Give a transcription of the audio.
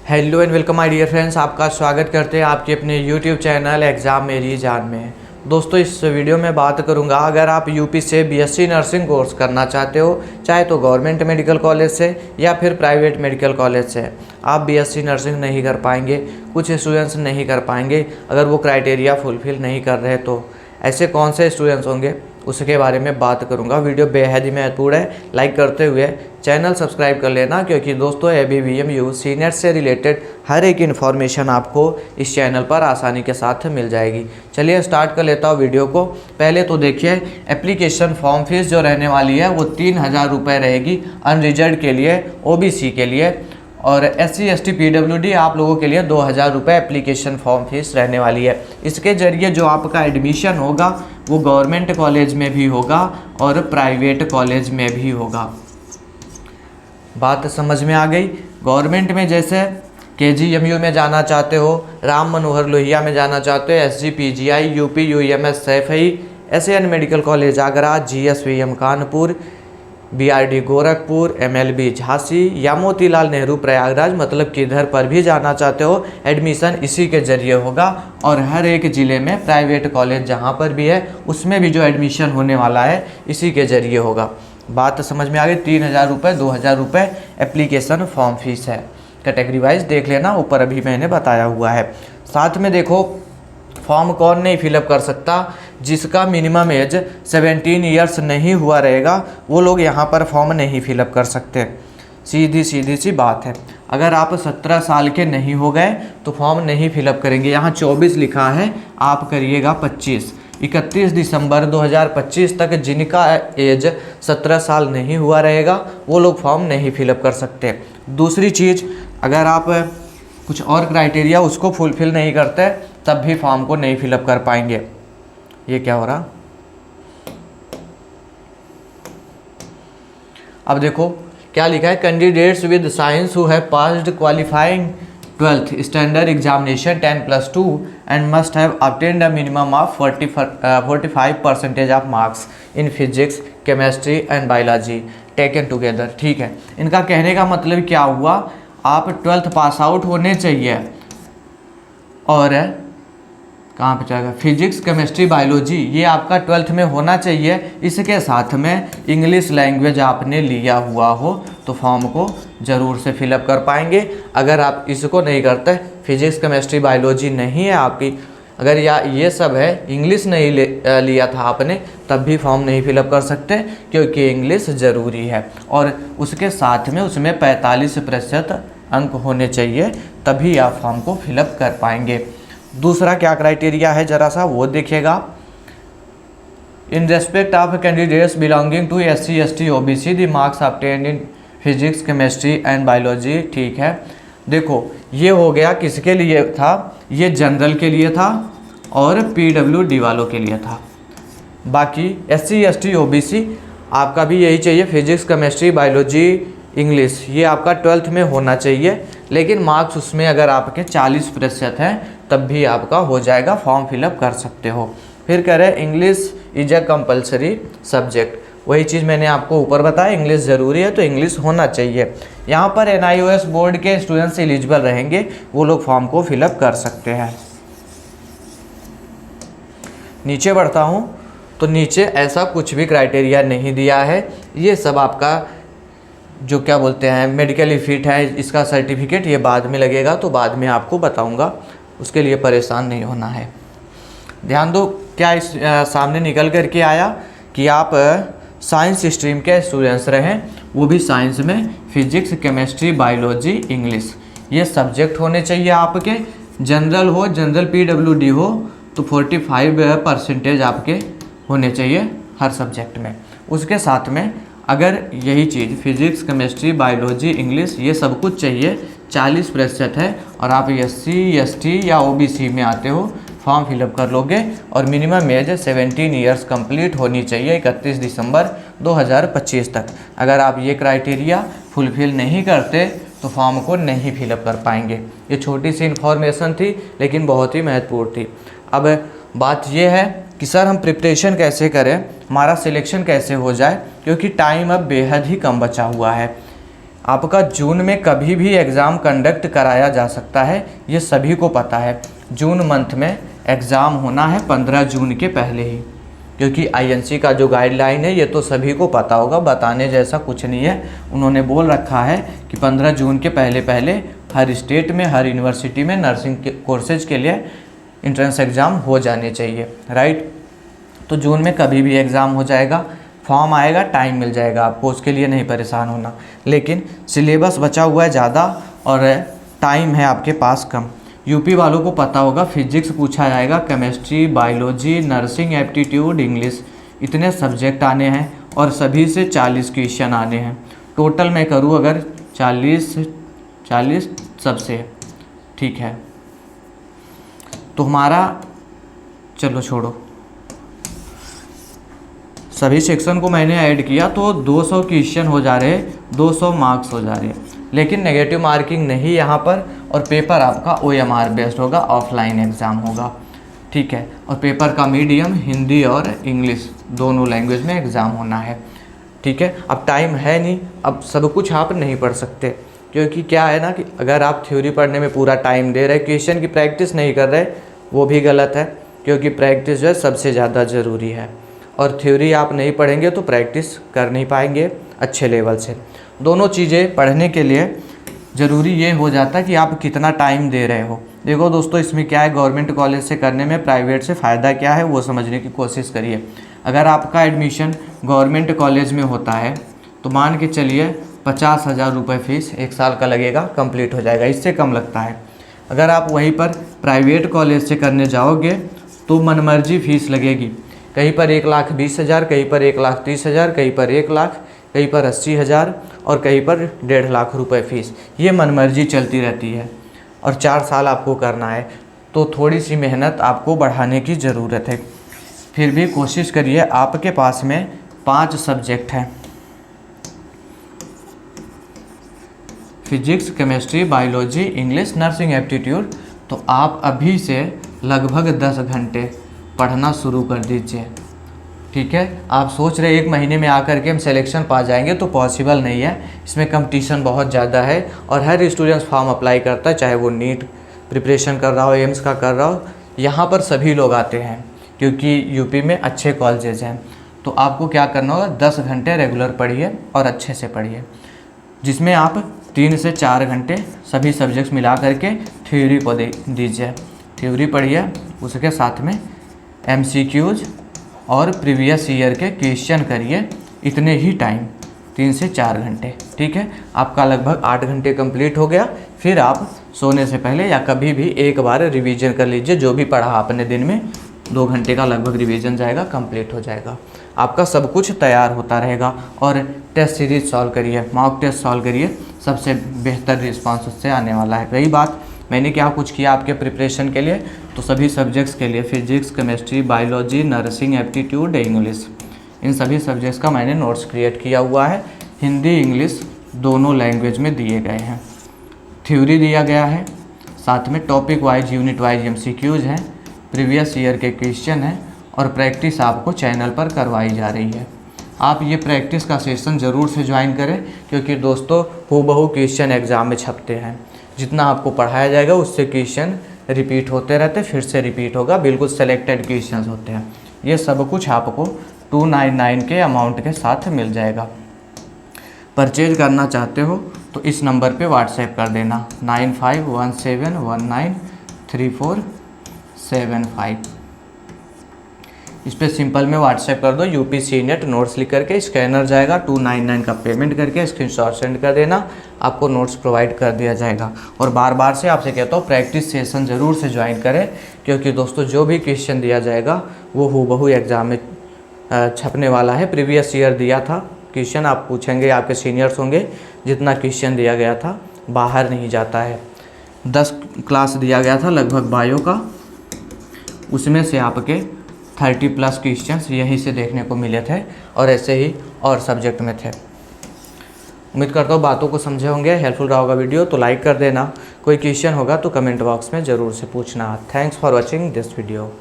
Hello and welcome my dear friends, आपका स्वागत करते हैं आपके अपने यूट्यूब चैनल एग्ज़ाम मेरी जान में। दोस्तों, इस वीडियो में बात करूंगा, अगर आप यूपी से बीएससी नर्सिंग कोर्स करना चाहते हो, चाहे तो गवर्नमेंट मेडिकल कॉलेज से या फिर प्राइवेट मेडिकल कॉलेज से, आप बीएससी नर्सिंग नहीं कर पाएंगे। कुछ स्टूडेंट्स नहीं कर पाएंगे अगर वो क्राइटेरिया फुलफ़िल नहीं कर रहे, तो ऐसे कौन से स्टूडेंट्स होंगे उसके बारे में बात करूंगा। वीडियो बेहद ही महत्वपूर्ण है, लाइक करते हुए चैनल सब्सक्राइब कर लेना, क्योंकि दोस्तों ABVMU सीनियर से रिलेटेड हर एक इन्फॉर्मेशन आपको इस चैनल पर आसानी के साथ मिल जाएगी। चलिए स्टार्ट कर लेता हूँ वीडियो को। पहले तो देखिए, एप्लीकेशन फॉर्म फीस जो रहने वाली है वो 3000 रुपये रहेगी अनरिजर्व के लिए, OBC के लिए, और SC ST PWD आप लोगों के लिए 2000 रुपये एप्लीकेशन फॉर्म फीस रहने वाली है। इसके ज़रिए जो आपका एडमिशन होगा वो गवर्नमेंट कॉलेज में भी होगा और प्राइवेट कॉलेज में भी होगा। बात समझ में आ गई। गवर्नमेंट में जैसे KGMU में जाना चाहते हो, राम मनोहर लोहिया में जाना चाहते हो, SGPGI UP UEMS Saifai, SAN medical college Agra, GSVM Kanpur, BRD Gorakhpur, MLB Jhansi या मोतीलाल नेहरू प्रयागराज, मतलब किधर पर भी जाना चाहते हो, एडमिशन इसी के ज़रिए होगा। और हर एक ज़िले में प्राइवेट कॉलेज जहाँ पर भी है उसमें भी जो एडमिशन होने वाला है इसी के ज़रिए होगा। बात समझ में आ गई। 3000 रुपये, 2000 रुपये एप्लीकेशन फॉर्म फीस है। कैटेगरी वाइज देख लेना, ऊपर अभी मैंने बताया हुआ है। साथ में देखो, फॉर्म कौन नहीं फिलअप कर सकता? जिसका मिनिमम एज 17 ईयर्स नहीं हुआ रहेगा वो लोग यहाँ पर फॉर्म नहीं फिलअप कर सकते। सीधी सी बात है। अगर आप 17 साल के नहीं हो गए तो फॉर्म नहीं फिलअप करेंगे। यहाँ 24 लिखा है, आप करिएगा 25। 31 दिसंबर 2025 तक जिनका एज 17 साल नहीं हुआ रहेगा वो लोग फॉर्म नहीं फिलअप कर सकते। दूसरी चीज़, अगर आप कुछ और क्राइटेरिया उसको फुलफ़िल नहीं करते तब भी फॉर्म को नहीं फिलअप कर पाएंगे। ये क्या हो रहा? अब देखो क्या लिखा है, candidates with science who have passed qualifying 12th standard examination 10+2 and must have obtained a minimum of 45% of marks in physics chemistry and biology taken together. ठीक है, इनका कहने का मतलब क्या हुआ, आप 12th पास आउट होने चाहिए और कहाँ पे जाएगा, फिजिक्स केमिस्ट्री बायोलॉजी ये आपका 12th में होना चाहिए। इसके साथ में इंग्लिश लैंग्वेज आपने लिया हुआ हो तो फॉर्म को ज़रूर से फिलअप कर पाएंगे। अगर आप इसको नहीं करते, फिजिक्स केमिस्ट्री बायोलॉजी नहीं है आपकी, अगर या ये सब है, इंग्लिश नहीं लिया था आपने, तब भी फॉर्म नहीं फिलअप कर सकते, क्योंकि इंग्लिश ज़रूरी है। और उसके साथ में उसमें 45% अंक होने चाहिए, तभी आप फॉर्म को फिलअप कर पाएंगे। दूसरा क्या क्राइटेरिया है जरा सा वो देखिएगा। In respect of candidates belonging to SC ST OBC the marks obtained in physics chemistry and biology. ठीक है, देखो ये हो गया किसके लिए था, ये जनरल के लिए था और PWD वालों के लिए था। बाकी SC ST OBC आपका भी यही चाहिए, फिजिक्स केमिस्ट्री बायोलॉजी इंग्लिश ये आपका 12th में होना चाहिए, लेकिन मार्क्स उसमें अगर आपके 40% हैं तब भी आपका हो जाएगा, फॉर्म फिलअप कर सकते हो। फिर कह रहे English is a compulsory subject, वही चीज़ मैंने आपको ऊपर बताया, इंग्लिश ज़रूरी है तो इंग्लिश होना चाहिए। यहाँ पर NIOS बोर्ड के स्टूडेंट्स एलिजिबल रहेंगे, वो लोग फॉर्म को फिलअप कर सकते हैं। नीचे बढ़ता हूँ तो नीचे ऐसा कुछ भी क्राइटेरिया नहीं दिया है, ये सब आपका जो क्या बोलते हैं मेडिकली फिट है, इसका सर्टिफिकेट ये बाद में लगेगा, तो बाद में आपको बताऊंगा, उसके लिए परेशान नहीं होना है। ध्यान दो, क्या इस सामने निकल कर के आया कि आप साइंस स्ट्रीम के स्टूडेंट्स रहें, वो भी साइंस में फिजिक्स केमिस्ट्री बायोलॉजी इंग्लिश ये सब्जेक्ट होने चाहिए आपके। जनरल हो, जनरल PWD हो तो 45% आपके होने चाहिए हर सब्जेक्ट में। उसके साथ में अगर यही चीज़ फिजिक्स केमिस्ट्री बायोलॉजी इंग्लिश ये सब कुछ चाहिए, 40% है और आप SC ST या OBC में आते हो, फॉर्म फिलअप कर लोगे और मिनिमम एज 17 ईयर्स कंप्लीट होनी चाहिए 31 दिसंबर 2025 तक। अगर आप ये क्राइटेरिया फुलफ़िल नहीं करते तो फॉर्म को नहीं फिलअप कर पाएंगे। ये छोटी सी इन्फॉर्मेशन थी लेकिन बहुत ही महत्वपूर्ण थी। अब बात ये है कि सर हम प्रिपरेशन कैसे करें, हमारा सिलेक्शन कैसे हो जाए, क्योंकि टाइम अब बेहद ही कम बचा हुआ है। आपका जून में कभी भी एग्ज़ाम कंडक्ट कराया जा सकता है, ये सभी को पता है। जून मंथ में एग्ज़ाम होना है 15 जून के पहले ही, क्योंकि आईएनसी का जो गाइडलाइन है ये तो सभी को पता होगा, बताने जैसा कुछ नहीं है। उन्होंने बोल रखा है कि 15 जून के पहले पहले हर स्टेट में, हर यूनिवर्सिटी में नर्सिंग के कोर्सेज के लिए एंट्रेंस एग्ज़ाम हो जाने चाहिए, राइट। तो जून में कभी भी एग्ज़ाम हो जाएगा, फॉर्म आएगा, टाइम मिल जाएगा आपको, उसके लिए नहीं परेशान होना। लेकिन सिलेबस बचा हुआ है ज़्यादा और टाइम है आपके पास कम। यूपी वालों को पता होगा, फिजिक्स पूछा जाएगा, chemistry, biology, nursing aptitude, English, इतने सब्जेक्ट आने हैं और सभी से 40 क्वेश्चन आने हैं। टोटल मैं करूँ अगर 40 सबसे, ठीक है, तो हमारा, चलो छोड़ो, सभी सेक्शन को मैंने ऐड किया तो 200 क्वेश्चन हो जा रहे, 200 मार्क्स हो जा रहे हैं। लेकिन नेगेटिव मार्किंग नहीं यहाँ पर, और पेपर आपका OMR बेस्ड होगा, ऑफलाइन एग्ज़ाम होगा, ठीक है। और पेपर का मीडियम हिंदी और इंग्लिश दोनों लैंग्वेज में एग्ज़ाम होना है, ठीक है। अब टाइम है नहीं, अब सब कुछ आप नहीं पढ़ सकते, क्योंकि क्या है ना कि अगर आप थ्योरी पढ़ने में पूरा टाइम दे रहे, क्वेश्चन की प्रैक्टिस नहीं कर रहे, वो भी गलत है, क्योंकि प्रैक्टिस जो है सबसे ज़्यादा ज़रूरी है। और थ्योरी आप नहीं पढ़ेंगे तो प्रैक्टिस कर नहीं पाएंगे अच्छे लेवल से। दोनों चीज़ें पढ़ने के लिए ज़रूरी ये हो जाता है कि आप कितना टाइम दे रहे हो। देखो दोस्तों, इसमें क्या है, गवर्नमेंट कॉलेज से करने में प्राइवेट से फ़ायदा क्या है वो समझने की कोशिश करिए। अगर आपका एडमिशन गवर्नमेंट कॉलेज में होता है तो मान के चलिए 50,000 रुपये फ़ीस 1 साल का लगेगा, कंप्लीट हो जाएगा, इससे कम लगता है। अगर आप वहीं पर प्राइवेट कॉलेज से करने जाओगे तो मनमर्जी फ़ीस लगेगी, कहीं पर 1,20,000, कहीं पर 1,30,000, कहीं पर 1 लाख, कहीं पर 80,000 और कहीं पर 1.5 लाख रुपए फ़ीस। ये मनमर्जी चलती रहती है और 4 साल आपको करना है, तो थोड़ी सी मेहनत आपको बढ़ाने की ज़रूरत है। फिर भी कोशिश करिए, आपके पास में 5 सब्जेक्ट हैं, physics, chemistry, biology, English, nursing aptitude, तो आप अभी से लगभग 10 घंटे पढ़ना शुरू कर दीजिए, ठीक है। आप सोच रहे 1 महीने में आकर के हम सिलेक्शन पा जाएंगे, तो पॉसिबल नहीं है। इसमें कंपटीशन बहुत ज़्यादा है और हर स्टूडेंट्स फॉर्म अप्लाई करता है, चाहे वो नीट प्रिपरेशन कर रहा हो, एम्स का कर रहा हो, यहाँ पर सभी लोग आते हैं क्योंकि यूपी में अच्छे कॉलेजेस हैं। तो आपको क्या करना होगा, 10 घंटे रेगुलर पढ़िए और अच्छे से पढ़िए, जिसमें आप 3 से 4 घंटे सभी सब्जेक्ट्स मिला करके थ्योरी को दीजिए। थ्योरी पढ़िए, उसके साथ में MCQs और प्रीवियस ईयर के क्वेश्चन करिए, इतने ही टाइम, 3 से 4 घंटे, ठीक है। आपका लगभग 8 घंटे कंप्लीट हो गया। फिर आप सोने से पहले या कभी भी एक बार रिवीजन कर लीजिए, जो भी पढ़ा आपने दिन में, 2 घंटे का लगभग रिवीजन जाएगा, कंप्लीट हो जाएगा, आपका सब कुछ तैयार होता रहेगा। और टेस्ट सीरीज सॉल्व करिए, मॉक टेस्ट सॉल्व करिए, सबसे बेहतर रिस्पॉन्स उससे आने वाला है। रही बात मैंने क्या कुछ किया आपके प्रिपरेशन के लिए, तो सभी सब्जेक्ट्स के लिए physics, chemistry, biology, nursing aptitude, English, इन सभी सब्जेक्ट्स का मैंने नोट्स क्रिएट किया हुआ है। हिंदी इंग्लिश दोनों लैंग्वेज में दिए गए हैं, थ्योरी दिया गया है, साथ में topic wise, unit wise MCQs हैं, प्रीवियस ईयर के क्वेश्चन हैं और प्रैक्टिस आपको चैनल पर करवाई जा रही है। आप ये प्रैक्टिस का सेशन ज़रूर से ज्वाइन करें, क्योंकि दोस्तों हूबहू क्वेश्चन एग्ज़ाम में छपते हैं। जितना आपको पढ़ाया जाएगा उससे क्वेश्चन रिपीट होते रहते, फिर से रिपीट होगा, बिल्कुल सेलेक्टेड क्वेश्चंस होते हैं। ये सब कुछ आपको 299 के अमाउंट के साथ मिल जाएगा। परचेज करना चाहते हो तो इस नंबर पे व्हाट्सएप कर देना, 9517193475। इस पर सिंपल में व्हाट्सएप कर दो, UPC नेट नोट्स लिख करके, स्कैनर जाएगा, 299 का पेमेंट करके स्क्रीनशॉट सेंड कर देना, आपको नोट्स प्रोवाइड कर दिया जाएगा। और बार बार से आपसे कहता हूँ प्रैक्टिस सेशन ज़रूर से ज्वाइन करें, क्योंकि दोस्तों जो भी क्वेश्चन दिया जाएगा वो हूबहू एग्ज़ाम में छपने वाला है। प्रीवियस ईयर दिया था क्वेश्चन, आप पूछेंगे, आपके सीनियर्स होंगे, जितना क्वेश्चन दिया गया था बाहर नहीं जाता है। 10 क्लास दिया गया था लगभग बायो का, उसमें से आपके 30+ क्वेश्चंस यहीं से देखने को मिले थे और ऐसे ही और सब्जेक्ट में थे। उम्मीद करता हूँ बातों को समझे होंगे, हेल्पफुल रहा होगा वीडियो तो लाइक कर देना। कोई क्वेश्चन होगा तो कमेंट बॉक्स में ज़रूर से पूछना। Thanks for watching this video.